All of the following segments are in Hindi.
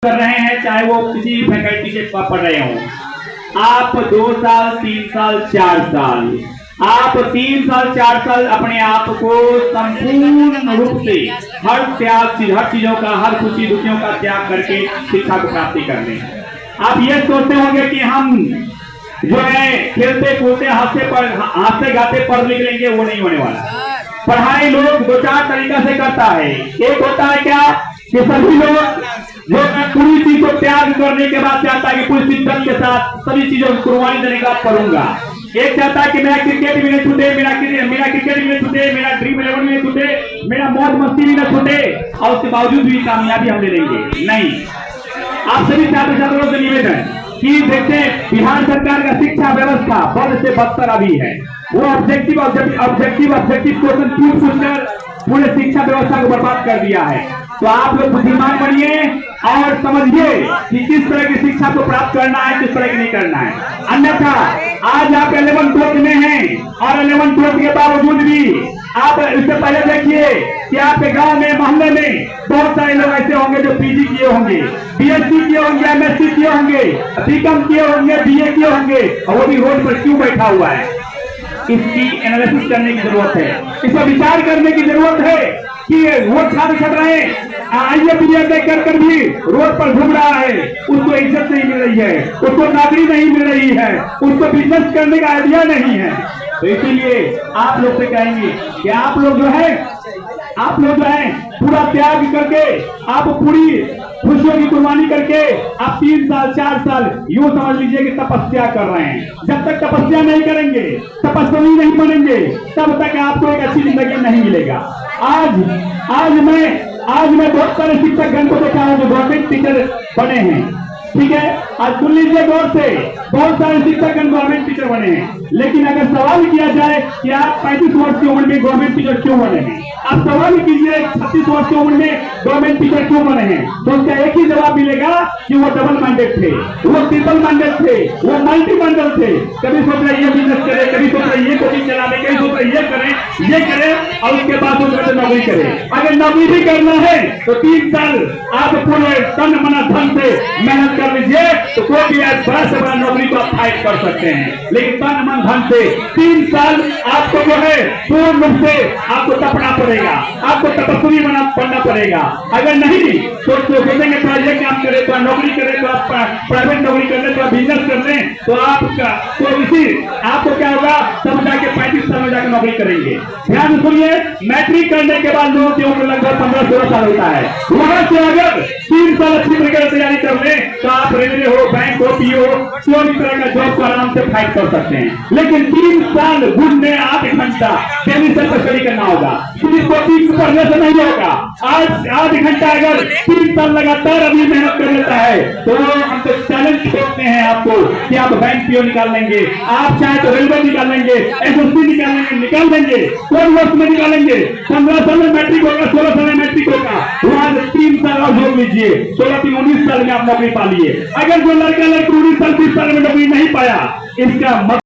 कर रहे हैं, चाहे वो किसी फैकल्टी से पढ़ रहे हो। आप 2 साल 3 साल 4 साल, आप 3 साल 4 साल अपने आप को संपूर्ण रूप से हर चीजों का, हर खुशी दुखियों का त्याग करके शिक्षा को प्राप्ति कर लें। आप ये सोचते होंगे कि हम जो है खेलते कूदते हंसते गाते पढ़ लिख लेंगे, वो नहीं होने वाला। पढ़ाई लोग 2-4 तरीका से करता है। एक होता है क्या कि सभी लोग जो पूरी चीज को त्याग करने के बाद चाहता है कि पूरी शिद्दत के साथ सभी चीजों को कुर्बानी देने के बाद पढ़ूंगा। एक चाहता है कि मेरा क्रिकेट भी नहीं छूटे, मेरा क्रिकेट भी नहीं छूटे, मेरा ड्रीम 11 भी नहीं छूटे, मेरा मौज मस्ती भी न छूटे, और उसके बावजूद भी कामयाबी हम ले लेंगे। नहीं, आप सभी छात्र छात्राओं से निवेदन है कि देखें बिहार सरकार का शिक्षा व्यवस्था बद से बदतर अभी है। वो ऑब्जेक्टिव क्वेश्चन पूछकर पूरे शिक्षा व्यवस्था को बर्बाद कर दिया है। तो आप लोग बुद्धिमान बनिए और समझिए कि किस तरह की शिक्षा को प्राप्त करना है, किस तरह की नहीं करना है। अन्यथा आज आप 11th में हैं और 11th के बावजूद भी आप इससे पहले देखिए कि आपके गांव में, मोहल्ले में बहुत सारे लोग ऐसे होंगे जो पीजी किए होंगे, बीएससी किए होंगे, एमएससी किए होंगे, बीकॉम किए होंगे, बीए किए होंगे, और वो भी रोड पर क्यों बैठा हुआ है। इसकी एनालिसिस करने की जरूरत है, इस पर विचार करने की जरूरत है कि वो छात्र छात्र देख कर भी रोड पर घूम रहा है, उसको इज्जत नहीं मिल रही है, उसको नौकरी नहीं मिल रही है, उसको बिजनेस करने का आइडिया नहीं है। तो इसीलिए आप लोग से कहेंगे कि आप लोग जो है पूरा त्याग करके, आप पूरी खुशियों की कुर्बानी करके आप 3 साल 4 साल यूं समझ लीजिए कि तपस्या कर रहे हैं। जब तक तपस्या नहीं करेंगे, तपस्वी नहीं बनेंगे, तब तक आपको एक अच्छी जिंदगी नहीं मिलेगा। आज मैं बहुत सारे शिक्षकगण को देखा हूं जो गवर्नमेंट टीचर बने हैं, ठीक है। आज सुन लीजिए गौर से, बहुत सारे शिक्षकगण गवर्नमेंट टीचर बने हैं, लेकिन अगर सवाल किया जाए कि आप 35 वर्ष की उम्र में गवर्नमेंट टीचर क्यों बने हैं, आप सवाल कीजिए 36 वर्ष की उम्र में गवर्नमेंट टीचर क्यों बने हैं, तो उसका एक ही जवाब मिलेगा कि वो डबल माइंडेड थे, वो ट्रिपल माइंडेड थे, वो मल्टी माइंडेड थे। कभी सोच रहे ये बिजनेस करे, कभी सोच रहे ये कोचिंग चला दे, कभी सोच रहे ये करे और उसके बाद सोच रहे नौकरी करे। अगर नौकरी भी करना है तो 3 साल आप पूरे तन मन धन से मेहनत कर लीजिए, तो कोई भी बड़ा से बड़ा नौकरी को आप फाइट कर सकते हैं। लेकिन तन मन धन से 3 साल आपको जो है पूर्ण रूप से आपको तपना पड़ेगा, आपको तपस्वी बनना पड़ेगा। अगर नहीं तो सोचेंगे थोड़ा ये काम करे, थोड़ा नौकरी करे, तो आप प्राइवेट नौकरी कर ले, थोड़ा बिजनेस कर ले, तो आपको क्या होगा, तब जाके 35 साल में जाकर नौकरी करेंगे। ध्यान सुनिए, मैट्रिक करने के बाद लोगों की उम्र लगभग 15-16 साल होता है। वहां से अगर 3 साल अच्छी तरीके से तैयारी कर ले तो आप रेलवे हो, बैंक हो, पीओ, कोई भी तरह का जॉब को आराम से फाइट कर सकते हैं। लेकिन 3 साल दिन में 8 घंटा डेली से स्टडी करना होगा, सिर्फ कोचिंग पढ़ने से नहीं होगा। आज 8 घंटा अगर 3 साल लगातार अभी मेहनत कर लेता है तो हम तो चैलेंज छोड़ते हैं आपको कि आप बैंक पीओ निकाल लेंगे, आप चाहे तो रेलवे निकाल लेंगे, एसएससी निकाल लेंगे, कोई वर्ष में निकालेंगे। 15 साल में मैट्रिक होगा, 16 साल में मैट्रिक होगा, वहां 3 साल और जोड़ लीजिए, 16-19 साल में आप नौकरी पा लिए। अगर जो लड़का 19 साल 30 साल में नौकरी नहीं पाया, इसका मतलब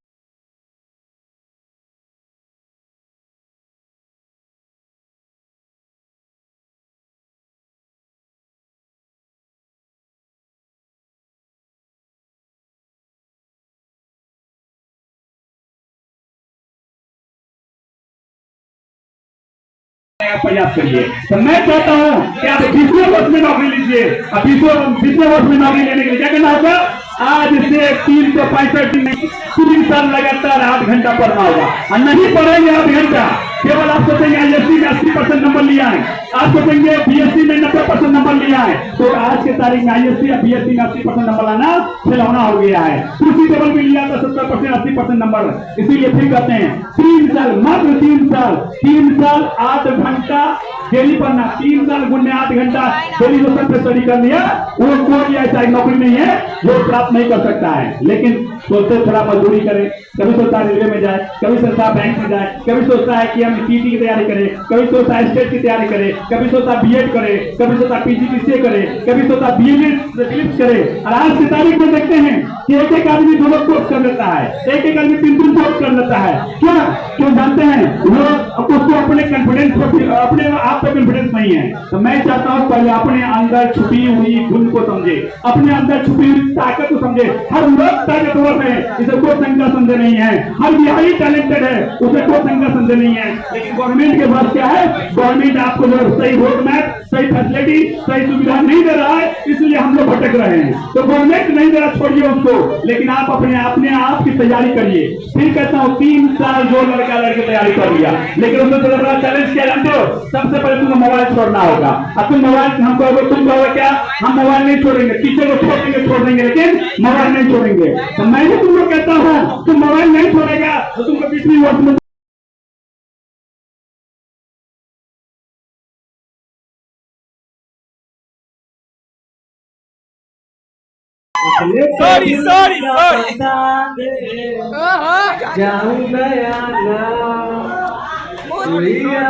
प्रयास करिए। तो मैं चाहता हूं कि आप 20वें वर्ष में नौकरी लीजिए। अब 20वें वर्ष में नौकरी लेने के लिए क्या करना होगा, आज से 365 दिन 3 साल लगातार 8 घंटा पढ़ना होगा। और नहीं पढ़ेंगे 8 घंटा, केवल आप सोचेंगे आईएससी में 80% नंबर लिया है, आप सोचेंगे बीएससी में 90% नंबर लिया है, तो आज के तारीख में आईएससी या बीएससी में 80% नंबर लाना खिलौना हो गया है। कुर्सी टेबल में लिया था 70% 80% नंबर। इसीलिए फिर कहते हैं 3 साल, मात्र 3 साल 8 घंटा डेली पढ़ना, 3 साल गुने 8 घंटा डेली जो स्टडी कर लिया, वो कोई ऐसा नौकरी नहीं है जो प्राप्त नहीं कर सकता है। लेकिन सोचते थोड़ा मजदूरी करे, कभी सोचता है रेलवे में जाए, कभी सोचता है बैंक में जाए, कभी सोचता है कि हम टीटी की तैयारी करें, कभी सोचता है स्टेट की तैयारी करे, कभी सोचता है बीएड करे, कभी सोचता है पीजीडीसीए करे, कभी सोचता है बीएड करे। और आज की तारीख में देखते हैं कि एक एक आदमी 2 कोर्स कर लेता है, एक एक आदमी 3 कोर्स कर लेता है। क्यों जानते हैं? वो उसको अपने कॉन्फिडेंस अपने आप पे कॉन्फिडेंस नहीं है। तो मैं चाहता हूँ पहले अपने अंदर छुपी हुई गुण को समझे, अपने अंदर छुपी हुई ताकत को समझे। हर लोग ताकतवर है, इसे कोई शंका संदेह नहीं है। हर बिहारी टैलेंटेड है, उसे कोई शंका संदेह नहीं है। लेकिन गवर्नमेंट के पास क्या है? गवर्नमेंट आपको जो सही रोड मैप, सही फैसिलिटी, सही सुविधा नहीं दे रहा है, इसलिए हम लोग भटक रहे हैं। तो गवर्नमेंट नहीं दे रहा, छोड़िए उसको, लेकिन आप अपने आप की तैयारी करिए। फिर कहता हूँ 3 साल जो लड़का लड़की तैयारी कर लिया, लेकिन उसमें थोड़ा बड़ा चैलेंज क्या जानते हो? सबसे पहले तुम्हें मोबाइल छोड़ना होगा। अब तुम मोबाइल तुम कहोगे क्या? हम मोबाइल नहीं छोड़ेंगे, टीचर को छोड़ देंगे लेकिन मोबाइल नहीं छोड़ेंगे। तो मैं भी तुमको कहता हूँ, तुम मोबाइल नहीं छोड़ेगा तो तुमको 20वीं वर्ष में सॉरी जाऊं गया ना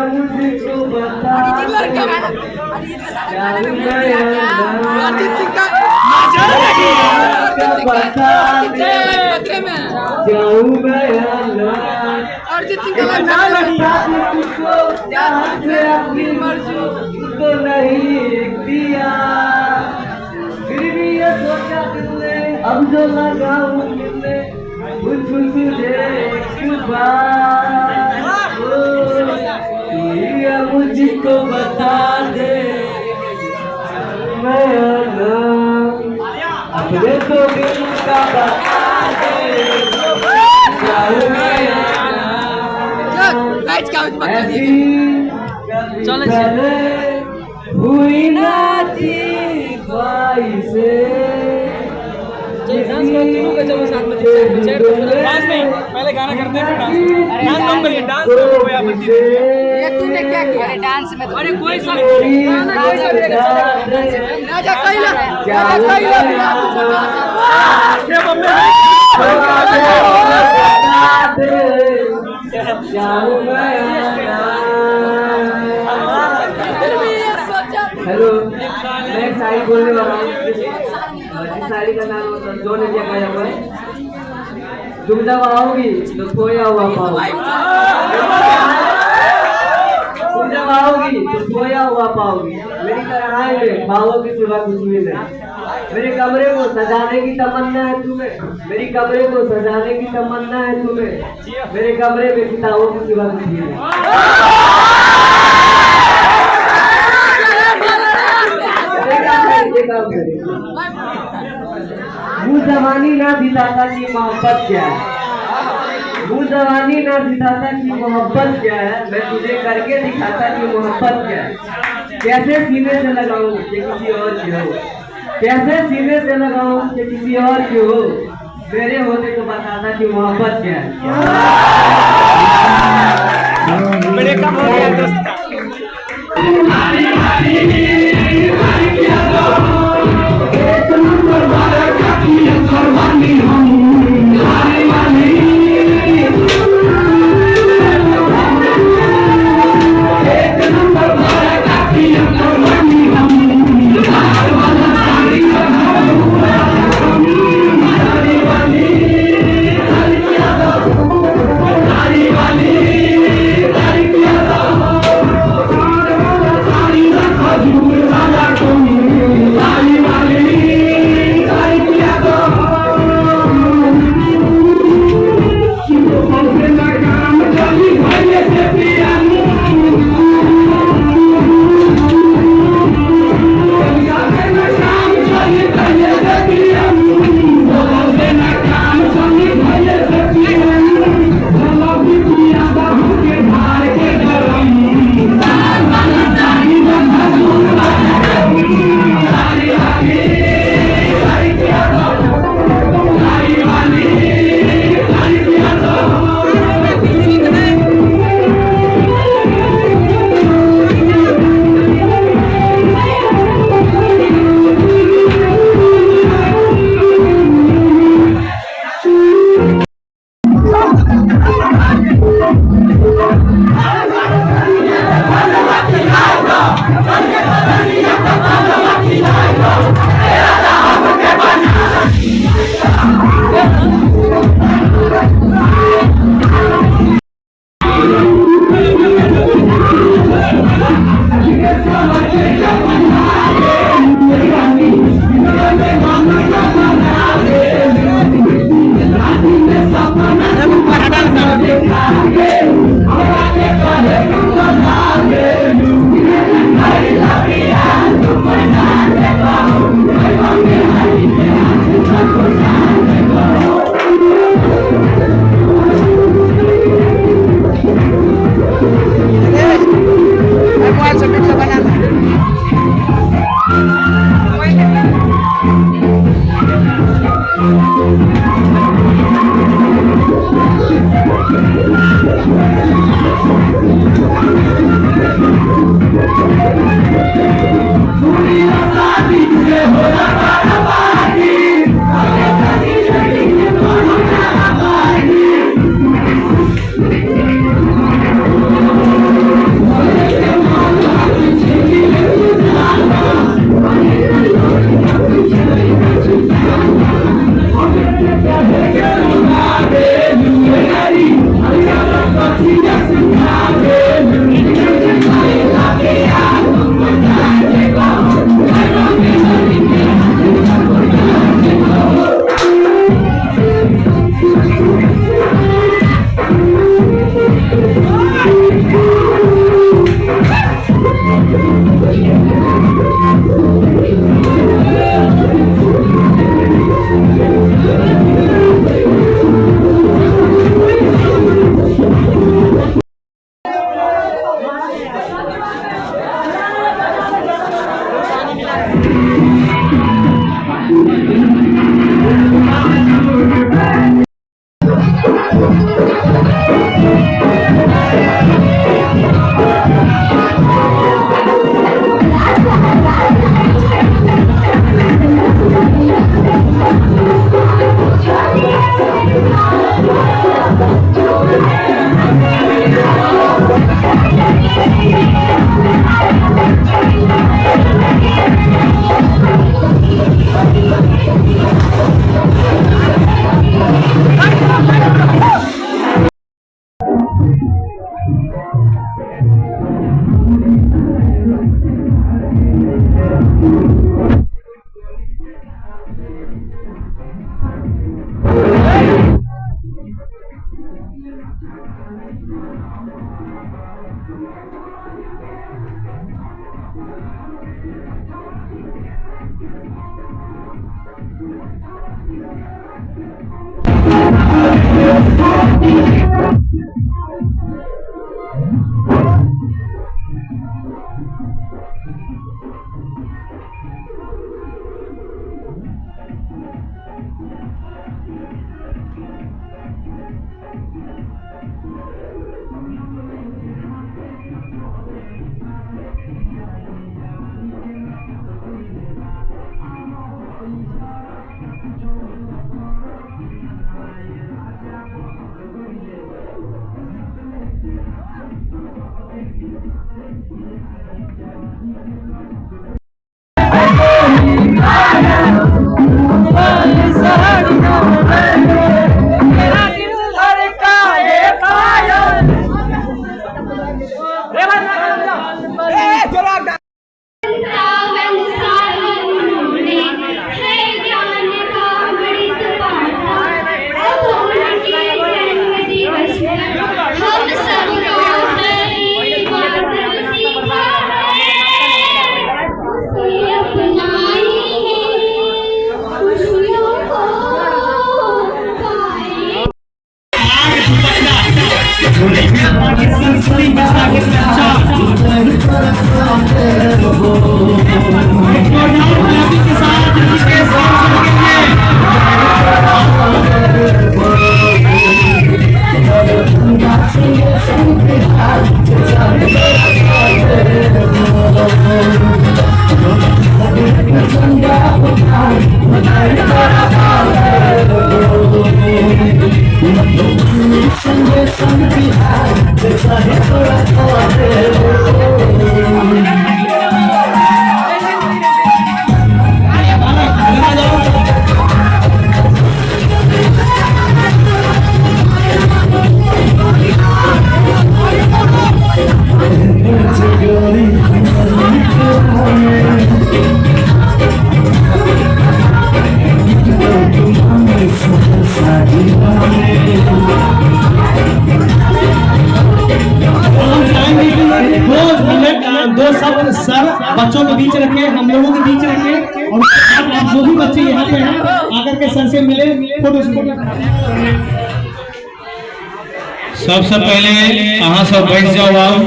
मुझको बता जाऊं गया ना जाऊं गया ना अपनी मर्जी तो नहीं दिया, फिर भी ये सोचा दिल ने अब जो लगाऊं मिलने तुझे मुझको बता दे मैं अपने तो दिल का बता दे हुई ना थी ख्वाहिशें डांस नहीं, पहले गाना करते हैं फिर डांस कम करिए। डांस कोई आपत्ति नहीं है। ये तूने क्या किया? अरे डांस में अरे कोई सा राजा कैला हेलो, मैं एक शायरी बोलने वाला हूँ। शायरी का नाम जो ने क्या कहा जाता है, तुम जब आओगी तो खोया हुआ पाओगी, तुम जब आओगी तो खोया हुआ पाओगी। मेरी तन्हाई में पाओ की सिवा कुछ भी नहीं। मेरे कमरे को सजाने की तमन्ना है तुम्हें, मेरी कमरे को सजाने की तमन्ना है तुम्हें, मेरे कमरे में किताबों की सिवा कुछ भी नहीं। वो जवानी ना दिलाता कि मोहब्बत क्या है, वो जवानी ना दिलाता कि मोहब्बत क्या है, मैं तुझे करके दिखाता कि मोहब्बत क्या है। कैसे सीने से लगाऊं कि किसी और की हो, कैसे सीने से लगाऊं कि किसी और की हो, मेरे होते तो बताता कि मोहब्बत क्या है। बड़े कम हो गया दोस्त का। you बच्चों के बीच रखे, हम लोगों के बीच रखे, और आप जो भी बच्चे यहाँ पे हैं आकर के सर से मिले, फोटो सबसे पहले यहाँ सब बैठ जाओ आओ।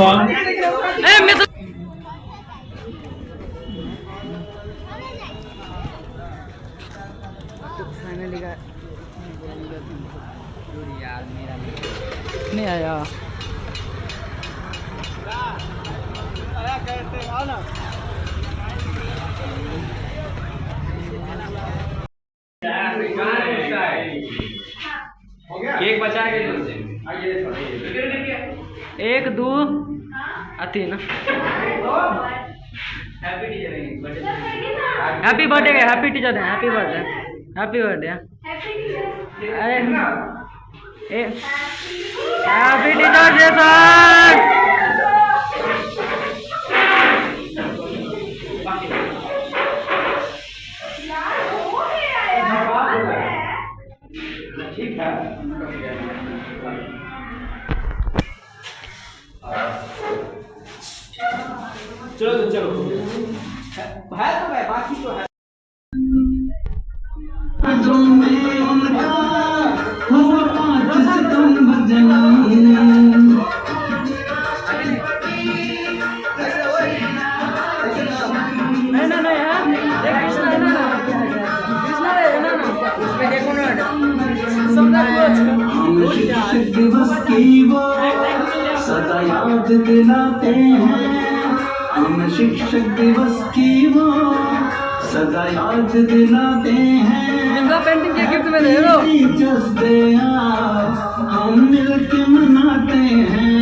नहीं आया बचा के दो एक दो तीन happy birthday happy teacher day happy birthday happy birthday happy teacher day sir ठीक है चलो तो चलो है तो है बाकी तो है दिवस की वो सदा याद दिलाते हैं हम शिक्षक दिवस की वो सदा याद दिलाते हैं पेंटिंग के गिफ्ट में दे दो टीचर्स डे हम मिलके मनाते हैं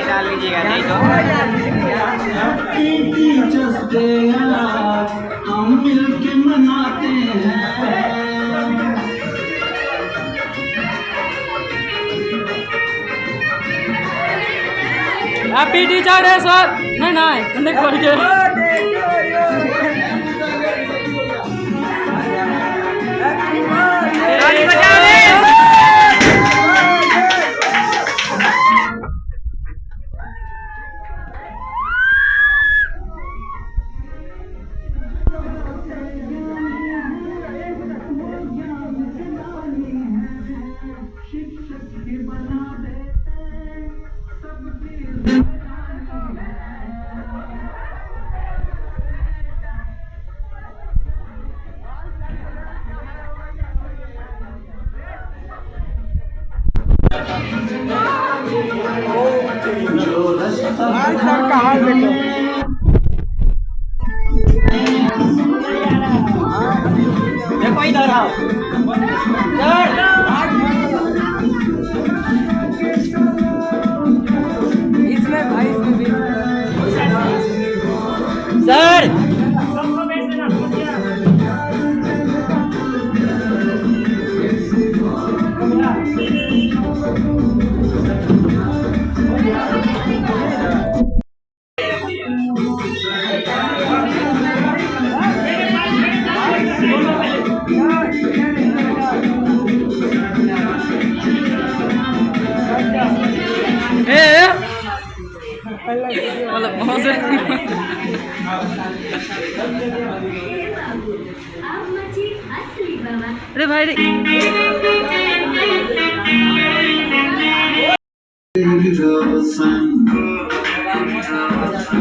डाल लीजिएगा नहीं तो टीचर्स डे हम मिलके मनाते हैं हैप्पी टीचर डे सर नहीं नहीं कंडक्ट करके देखो इधर आओ इसमें भाई इसमें भी सर मतलब बहुत से अरे भाई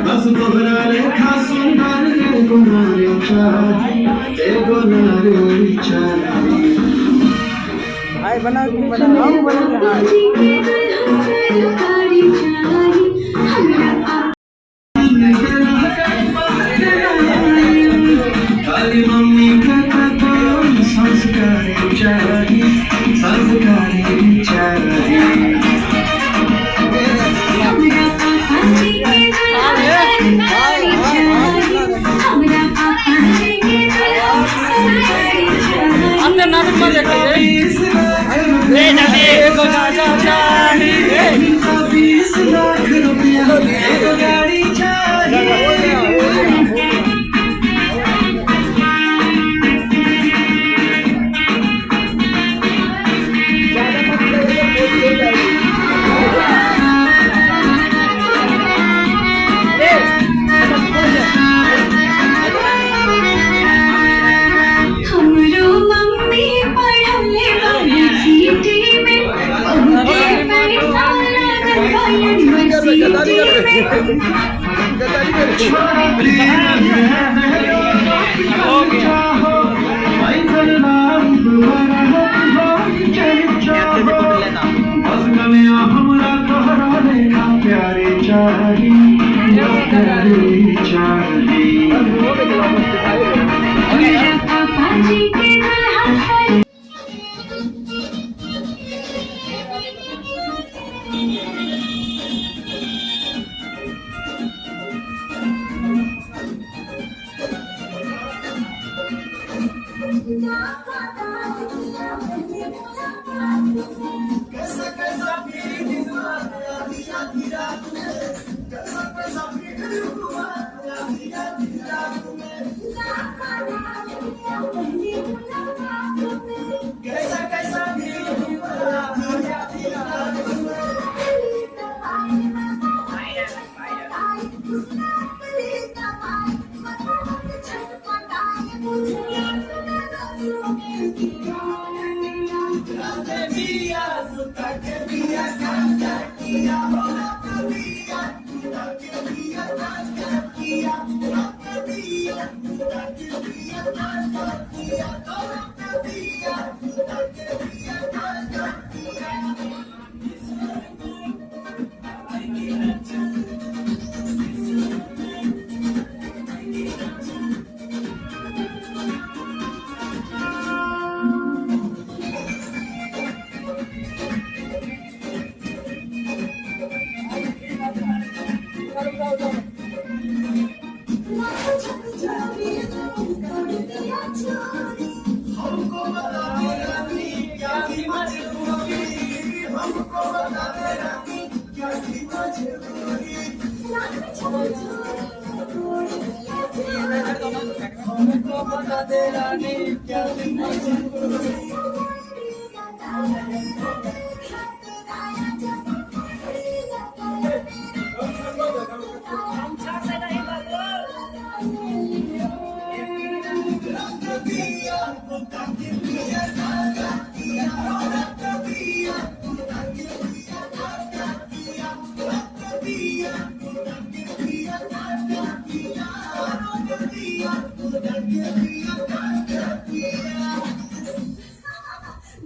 बस दोहरारे खासुंदर गुनारे चाहे गुनारे चाहे भाई बना हम बना काली मम्मी का कदम संस्कारी चाहिए अंदर नाटक मत देखिए ले जल्दी एको चाहिए 20 लाख रुपया एको गाड़ी चाहिए पापा जी के कैसा कैसा फील हुआ आधी आधी रात में कैसा कैसा फील हुआ आधी आधी रात में कैसा कैसा फील हुआ आधी आधी रात में Academia, academia, academia, academia, academia, academia, हमको बता दे रानी क्या थी मजबूरी हमको बता दे रानी क्या थी मजबूरी हमको बता दे रानी क्या थी मजबूरी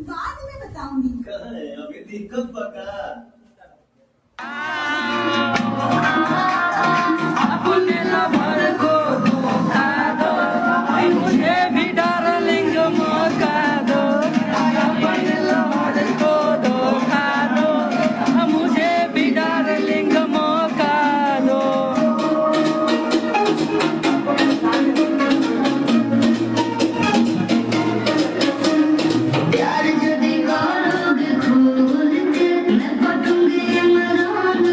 बाद में बताऊंगी। अभी दिक्कत पका अपने लवर को धोखा दो मुझे भी डार्लिंग मौका दो अपने लवर को धोखा दो मुझे भी डार्लिंग मौका दो प्यार यदि करोगे खोल के मैं पटूंगी इमरान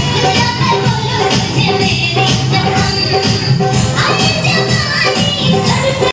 तुझे मेरी